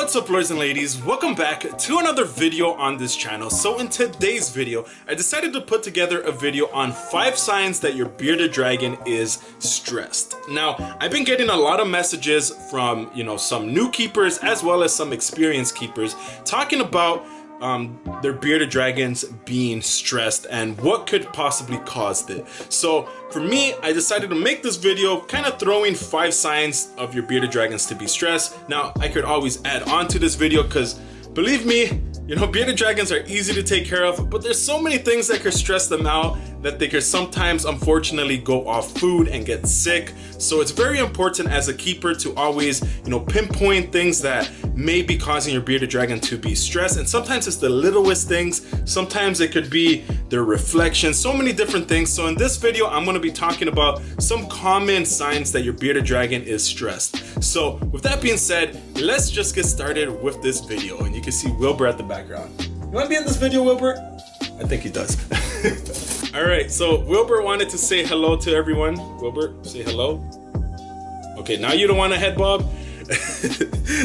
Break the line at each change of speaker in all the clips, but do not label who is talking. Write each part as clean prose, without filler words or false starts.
What's up, lords and ladies? Welcome back to another video on this channel. So in today's video, I decided to put together a video on 5 signs that your bearded dragon is stressed. Now, I've been getting a lot of messages from, some new keepers as well as some experienced keepers talking about their bearded dragons being stressed and what could possibly cause it. So for me, I decided to make this video kind of throwing 5 signs of your bearded dragons to be stressed. Now, I could always add on to this video because believe me, bearded dragons are easy to take care of, but there's so many things that could stress them out that they could sometimes unfortunately go off food and get sick. So it's very important as a keeper to always, pinpoint things that may be causing your bearded dragon to be stressed. And sometimes it's the littlest things. Sometimes it could be their reflection, so many different things. So in this video, I'm going to be talking about some common signs that your bearded dragon is stressed. So with that being said, let's just get started with this video. And you can see Wilbur at the background. You want to be in this video, Wilbur? I think he does. All right, so Wilbur wanted to say hello to everyone. Wilbur, say hello. Okay, now you don't want a head bob.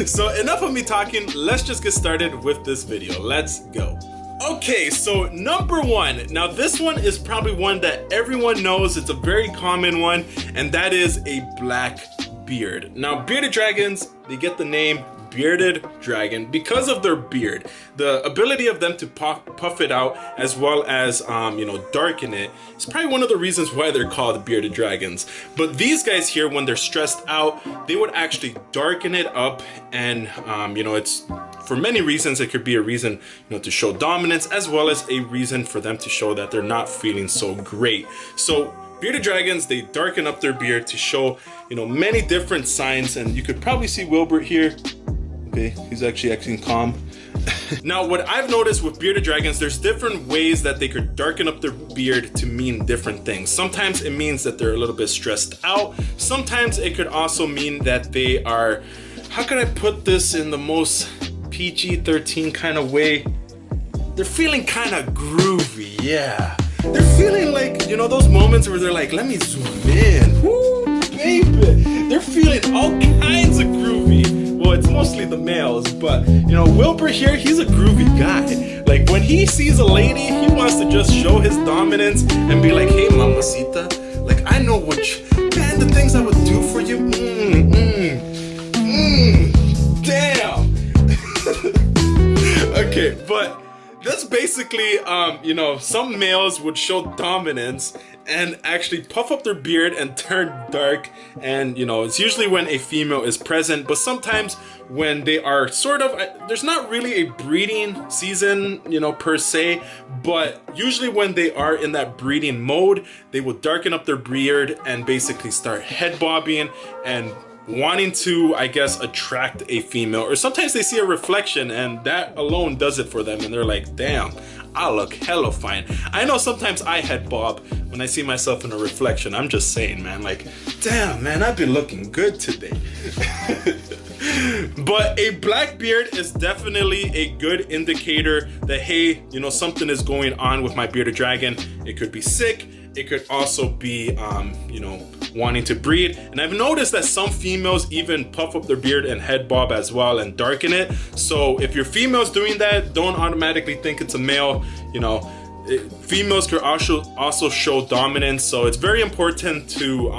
So enough of me talking, let's just get started with this video. Let's go. Okay, so number 1. Now this one is probably one that everyone knows. It's a very common one, and that is a black beard. Now bearded dragons, they get the name bearded dragon because of their beard. The ability of them to puff it out as well as darken it is probably one of the reasons why they're called bearded dragons. But these guys here, when they're stressed out, they would actually darken it up, and it's for many reasons. It could be a reason to show dominance, as well as a reason for them to show that they're not feeling so great. So bearded dragons, they darken up their beard to show many different signs, and you could probably see Wilbur here. Okay, he's actually acting calm. Now, what I've noticed with bearded dragons, there's different ways that they could darken up their beard to mean different things. Sometimes it means that they're a little bit stressed out. Sometimes it could also mean that they are, how can I put this in the most PG-13 kind of way? They're feeling kind of groovy, yeah. They're feeling like, those moments where they're like, let me zoom in. Woo, baby. They're feeling all kinds of groovy. Well, it's mostly the males, but Wilbur here, he's a groovy guy. Like when he sees a lady, he wants to just show his dominance and be like, hey, mamacita, like I know what man, the things I would do for you. Damn. Okay, but that's basically, some males would show dominance and actually puff up their beard and turn dark, and it's usually when a female is present. But sometimes when they are there's not really a breeding season per se, but usually when they are in that breeding mode, they will darken up their beard and basically start head bobbing and wanting to, I guess, attract a female. Or sometimes they see a reflection and that alone does it for them, and they're like, damn, I look hella fine. I know sometimes I head bob when I see myself in a reflection. I'm just saying, man, like, damn, man, I've been looking good today. But a black beard is definitely a good indicator that, hey, something is going on with my bearded dragon. It could be sick. It could also be, wanting to breed. And I've noticed that some females even puff up their beard and head bob as well and darken it. So if your female's doing that, don't automatically think it's a male. Females could also show dominance. So it's very important to,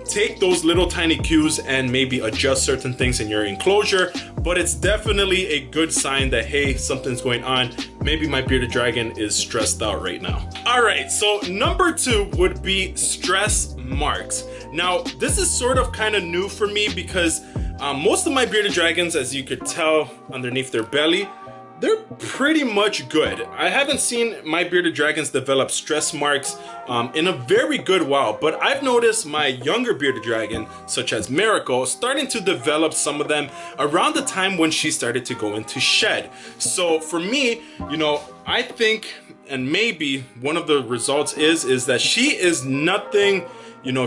take those little tiny cues and maybe adjust certain things in your enclosure. But it's definitely a good sign that, hey, something's going on. Maybe my bearded dragon is stressed out right now. All right, so number 2 would be stress marks. Now, this is sort of kind of new for me because most of my bearded dragons, as you could tell underneath their belly, they're pretty much good. I haven't seen my bearded dragons develop stress marks in a very good while, but I've noticed my younger bearded dragon, such as Miracle, starting to develop some of them around the time when she started to go into shed. So for me, I think, and maybe one of the results is that she is nothing,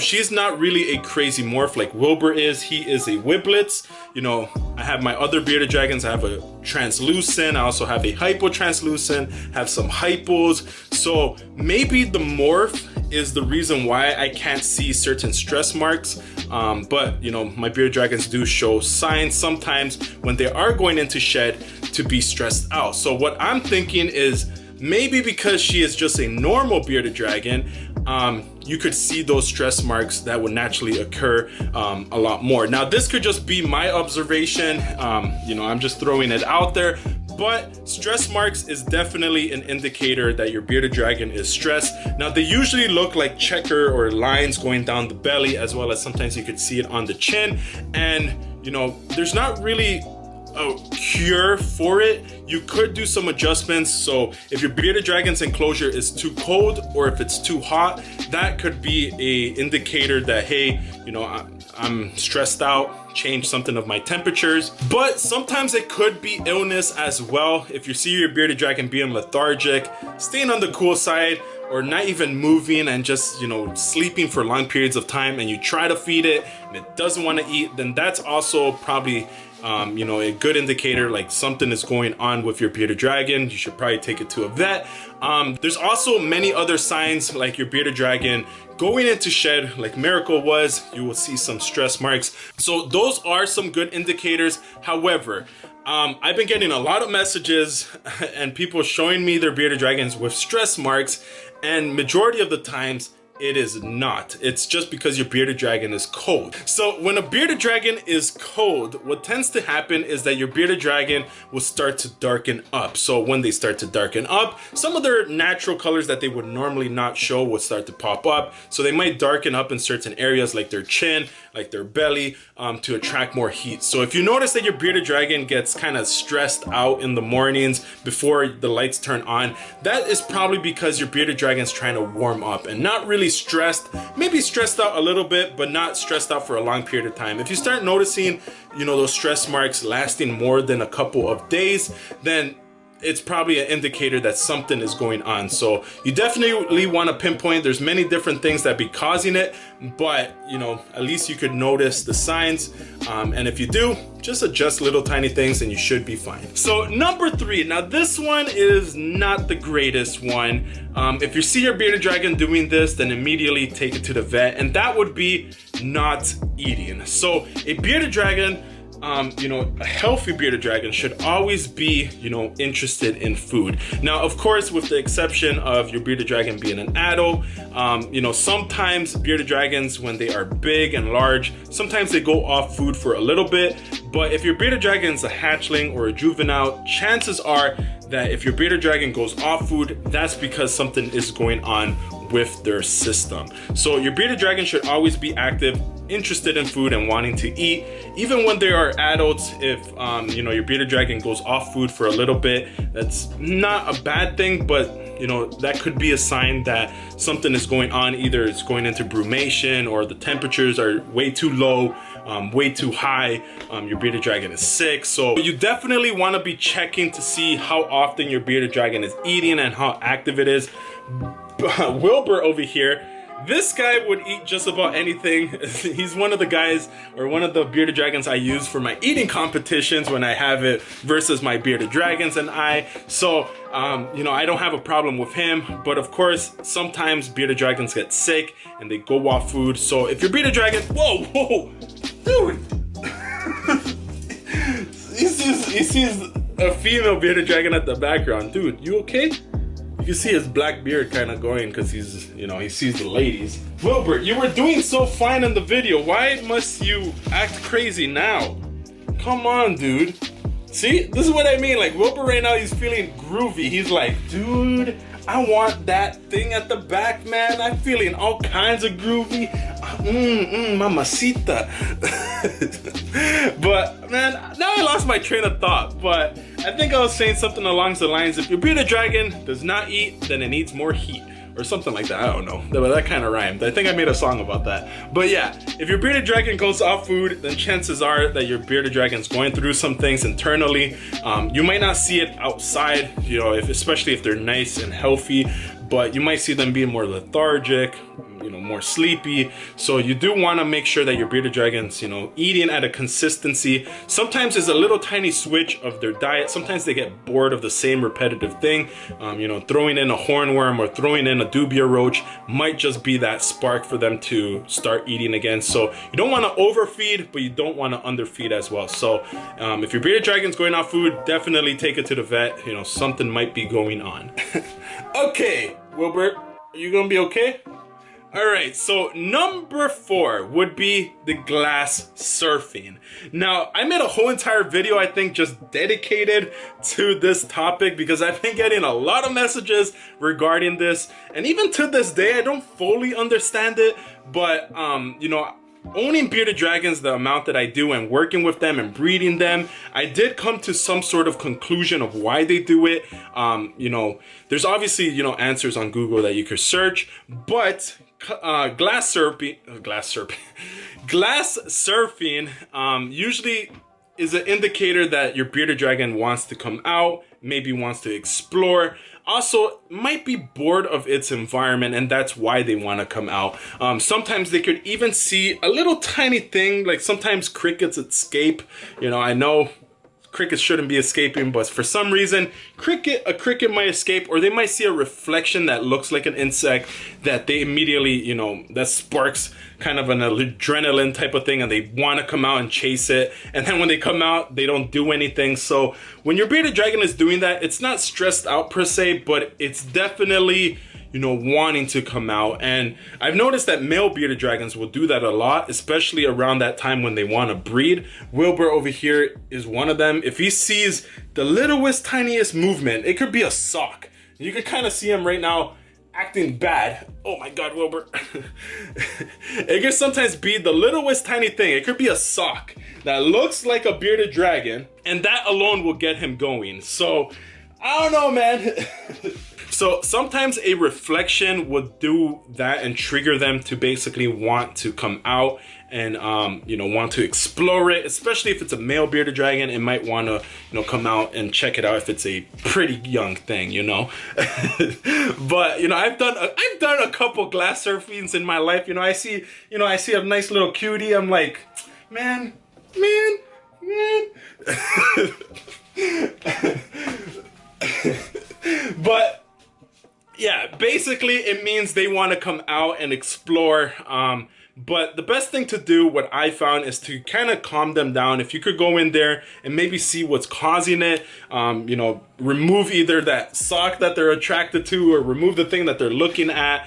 she's not really a crazy morph like Wilbur is. He is a Wiblets. I have my other bearded dragons. I have a translucent. I also have a hypo translucent, have some hypos. So maybe the morph is the reason why I can't see certain stress marks. But you know, my bearded dragons do show signs sometimes when they are going into shed to be stressed out. So what I'm thinking is maybe because she is just a normal bearded dragon, you could see those stress marks that would naturally occur a lot more. Now this could just be my observation, you know, I'm just throwing it out there, but stress marks is definitely an indicator that your bearded dragon is stressed. Now they usually look like checker or lines going down the belly, as well as sometimes you could see it on the chin. And you know, there's not really a cure for it. You could do some adjustments. So if your bearded dragon's enclosure is too cold or if it's too hot, that could be a indicator that, hey, you know, I'm stressed out, change something of my temperatures. But sometimes it could be illness as well. If you see your bearded dragon being lethargic, staying on the cool side, or not even moving and just, you know, sleeping for long periods of time, and you try to feed it and it doesn't want to eat, then that's also probably you know, a good indicator like something is going on with your bearded dragon. You should probably take it to a vet. There's also many other signs like your bearded dragon going into shed, like Miracle was. You will see some stress marks. So those are some good indicators. However, I've been getting a lot of messages and people showing me their bearded dragons with stress marks, and majority of the times it is not. It's just because your bearded dragon is cold. So when a bearded dragon is cold, what tends to happen is that your bearded dragon will start to darken up. So when they start to darken up, some of their natural colors that they would normally not show will start to pop up. So they might darken up in certain areas like their chin, like their belly, to attract more heat. So if you notice that your bearded dragon gets kind of stressed out in the mornings before the lights turn on, that is probably because your bearded dragon is trying to warm up and not really stressed, maybe stressed out a little bit, but not stressed out for a long period of time. If you start noticing, you know, those stress marks lasting more than a couple of days, then it's probably an indicator that something is going on. So you definitely want to pinpoint. There's many different things that be causing it, but you know, at least you could notice the signs. And if you do, just adjust little tiny things and you should be fine. So number 3, now this one is not the greatest one. If you see your bearded dragon doing this, then immediately take it to the vet, and that would be not eating. So a bearded dragon, you know, a healthy bearded dragon should always be, you know, interested in food. Now, of course, with the exception of your bearded dragon being an adult, you know, sometimes bearded dragons, when they are big and large, sometimes they go off food for a little bit. But if your bearded dragon is a hatchling or a juvenile, chances are that if your bearded dragon goes off food, that's because something is going on with their system. So your bearded dragon should always be active, interested in food, and wanting to eat. Even when they are adults, if you know, your bearded dragon goes off food for a little bit, that's not a bad thing, but you know, that could be a sign that something is going on. Either it's going into brumation, or the temperatures are way too low, way too high. Your bearded dragon is sick. So you definitely want to be checking to see how often your bearded dragon is eating and how active it is. Wilbur over here, this guy would eat just about anything. He's one of the guys, or one of the bearded dragons I use for my eating competitions when I have it versus my bearded dragons and I. So you know, I don't have a problem with him, but of course sometimes bearded dragons get sick and they go off food. So if your bearded dragon, whoa, dude, he sees a female bearded dragon at the background. Dude, you okay? You see his black beard kind of going because he's, you know, he sees the ladies. Wilbur, you were doing so fine in the video. Why must you act crazy now? Come on, dude. See, this is what I mean. Like, Wilbur right now, he's feeling groovy. He's like, dude, I want that thing at the back, man. I'm feeling all kinds of groovy. Mamacita. But man, now I lost my train of thought. But I think I was saying something along the lines, if your bearded dragon does not eat, then it needs more heat, or something like that. I don't know, but that kind of rhymed. I think I made a song about that. But yeah, if your bearded dragon goes off food, then chances are that your bearded dragon's going through some things internally. You might not see it outside, you know, especially if they're nice and healthy, but you might see them being more lethargic, you know, more sleepy. So you do want to make sure that your bearded dragon's, you know, eating at a consistency. Sometimes it's a little tiny switch of their diet. Sometimes they get bored of the same repetitive thing. You know, throwing in a hornworm or throwing in a dubia roach might just be that spark for them to start eating again. So you don't want to overfeed, but you don't want to underfeed as well. So if your bearded dragon's going off food, definitely take it to the vet. You know, something might be going on. Okay, Wilbert, are you gonna be okay? All right, so number 4 would be the glass surfing. Now, I made a whole entire video, I think, just dedicated to this topic because I've been getting a lot of messages regarding this. And even to this day, I don't fully understand it, but, you know, owning bearded dragons the amount that I do and working with them and breeding them, I did come to some sort of conclusion of why they do it. You know, there's obviously, you know, answers on Google that you could search, but glass surfing usually is an indicator that your bearded dragon wants to come out, maybe wants to explore, also might be bored of its environment, and that's why they want to come out. Sometimes they could even see a little tiny thing, like sometimes crickets escape. You know, I know crickets shouldn't be escaping, but for some reason a cricket might escape, or they might see a reflection that looks like an insect that they immediately, you know, that sparks kind of an adrenaline type of thing, and they want to come out and chase it. And then when they come out, they don't do anything. So when your bearded dragon is doing that, it's not stressed out per se, but it's definitely, you know, wanting to come out. And I've noticed that male bearded dragons will do that a lot, especially around that time when they want to breed. Wilbur over here is one of them. If he sees the littlest, tiniest movement, it could be a sock. You can kind of see him right now acting bad. Oh my God, Wilbur. It can sometimes be the littlest tiny thing. It could be a sock that looks like a bearded dragon, and that alone will get him going. So I don't know, man. So sometimes a reflection will do that and trigger them to basically want to come out and, you know, want to explore it. Especially if it's a male bearded dragon, it might want to, you know, come out and check it out if it's a pretty young thing, you know. But, you know, I've done a couple glass surfings in my life. You know, I see a nice little cutie. I'm like, man. But yeah, basically it means they want to come out and explore. But the best thing to do, what I found, is to kind of calm them down. If you could go in there and maybe see what's causing it, you know, remove either that sock that they're attracted to or remove the thing that they're looking at.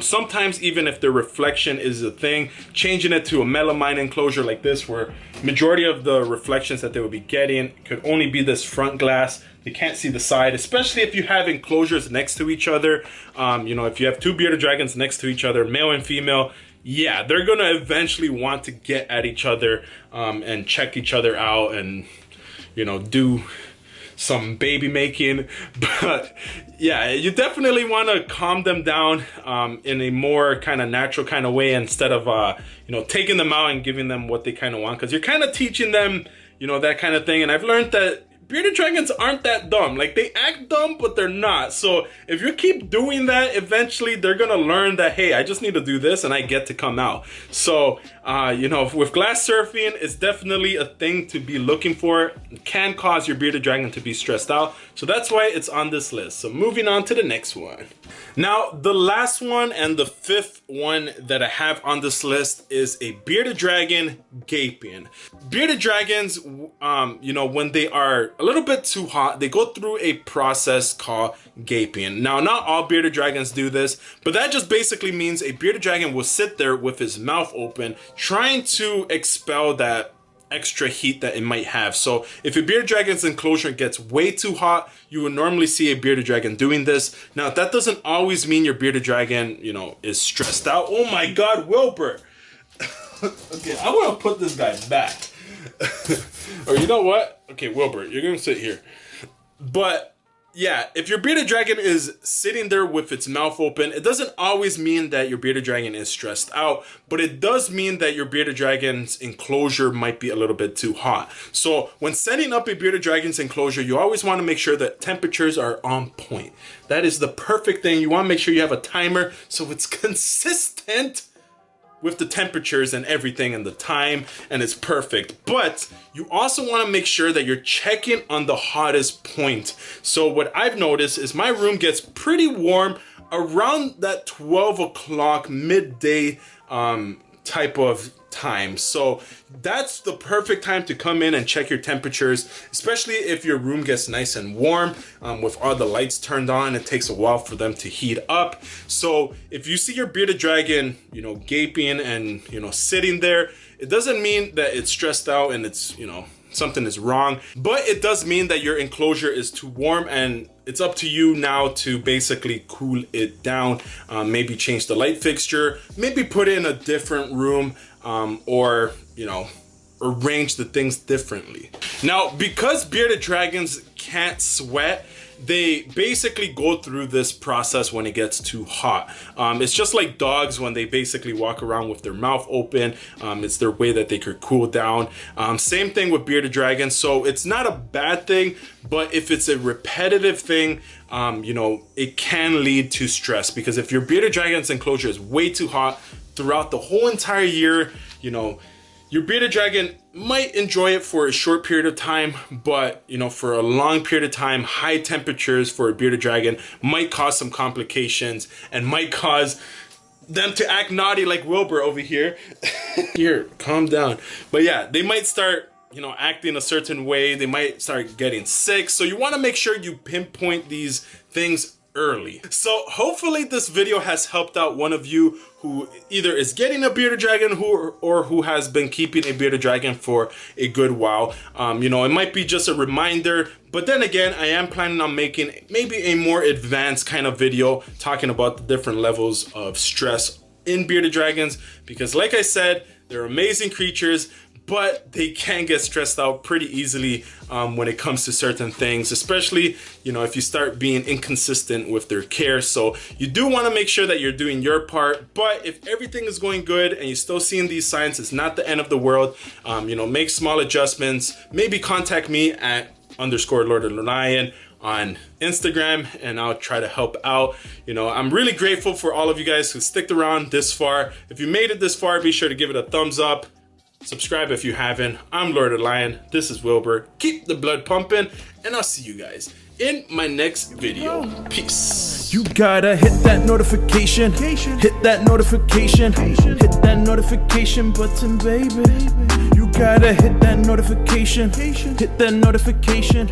Sometimes even if the reflection is a thing, changing it to a melamine enclosure like this, where majority of the reflections that they will be getting could only be this front glass. They can't see the side, especially if you have enclosures next to each other. You know, if you have two bearded dragons next to each other, male and female, yeah, they're gonna eventually want to get at each other and check each other out and, you know, do some baby making. But yeah, you definitely want to calm them down in a more kind of natural kind of way, instead of you know, taking them out and giving them what they kind of want, because you're kind of teaching them, you know, that kind of thing. And I've learned that bearded dragons aren't that dumb. Like, they act dumb, but they're not. So if you keep doing that, eventually they're gonna learn that, hey, I just need to do this and I get to come out. So you know, with glass surfing, it's definitely a thing to be looking for. It can cause your bearded dragon to be stressed out, so that's why it's on this list. So moving on to the next one. Now, the last one and the fifth one that I have on this list is a bearded dragon gaping. Bearded dragons, you know, when they are a little bit too hot, they go through a process called gaping. Now, not all bearded dragons do this, but that just basically means a bearded dragon will sit there with his mouth open, trying to expel that extra heat that it might have. So if a bearded dragon's enclosure gets way too hot, you would normally see a bearded dragon doing this. Now, that doesn't always mean your bearded dragon, you know, is stressed out. Oh my God, Wilbur. Okay, I want to put this guy back. Or you know what? Okay, Wilbur, you're gonna sit here. But yeah, if your bearded dragon is sitting there with its mouth open, it doesn't always mean that your bearded dragon is stressed out, but it does mean that your bearded dragon's enclosure might be a little bit too hot. So when setting up a bearded dragon's enclosure, you always want to make sure that temperatures are on point. That is the perfect thing. You want to make sure you have a timer so it's consistent with the temperatures and everything and the time, and it's perfect. But you also want to make sure that you're checking on the hottest point. So what I've noticed is my room gets pretty warm around that 12 o'clock midday type of time. So that's the perfect time to come in and check your temperatures, especially if your room gets nice and warm with all the lights turned on. It takes a while for them to heat up. So if you see your bearded dragon, you know, gaping and, you know, sitting there, it doesn't mean that it's stressed out and it's, you know, something is wrong, but it does mean that your enclosure is too warm, and it's up to you now to basically cool it down. Maybe change the light fixture, maybe put it in a different room, or, you know, arrange the things differently. Now, because bearded dragons can't sweat, they basically go through this process when it gets too hot. It's just like dogs when they basically walk around with their mouth open. It's their way that they could cool down. Same thing with bearded dragons. So it's not a bad thing, but if it's a repetitive thing, you know, it can lead to stress, because if your bearded dragon's enclosure is way too hot throughout the whole entire year, you know, your bearded dragon might enjoy it for a short period of time, but, you know, for a long period of time, high temperatures for a bearded dragon might cause some complications and might cause them to act naughty like Wilbur over here. Here, calm down. But yeah, they might start, you know, acting a certain way. They might start getting sick. So you want to make sure you pinpoint these things early. So hopefully this video has helped out one of you who either is getting a bearded dragon or who has been keeping a bearded dragon for a good while. You know, it might be just a reminder, but then again, I am planning on making maybe a more advanced kind of video talking about the different levels of stress in bearded dragons, because like I said, they're amazing creatures, but they can get stressed out pretty easily when it comes to certain things, especially, you know, if you start being inconsistent with their care. So you do want to make sure that you're doing your part, but if everything is going good and you're still seeing these signs, it's not the end of the world. You know, make small adjustments. Maybe contact me at _LordofTheLion on Instagram, and I'll try to help out. You know, I'm really grateful for all of you guys who sticked around this far. If you made it this far, be sure to give it a thumbs up. Subscribe if you haven't. I'm Lord of the Lion. This is Wilbur. Keep the blood pumping, and I'll see you guys in my next video. Peace.
You gotta hit that notification. Hit that notification. Hit that notification button, baby. You gotta hit that notification. Hit that notification.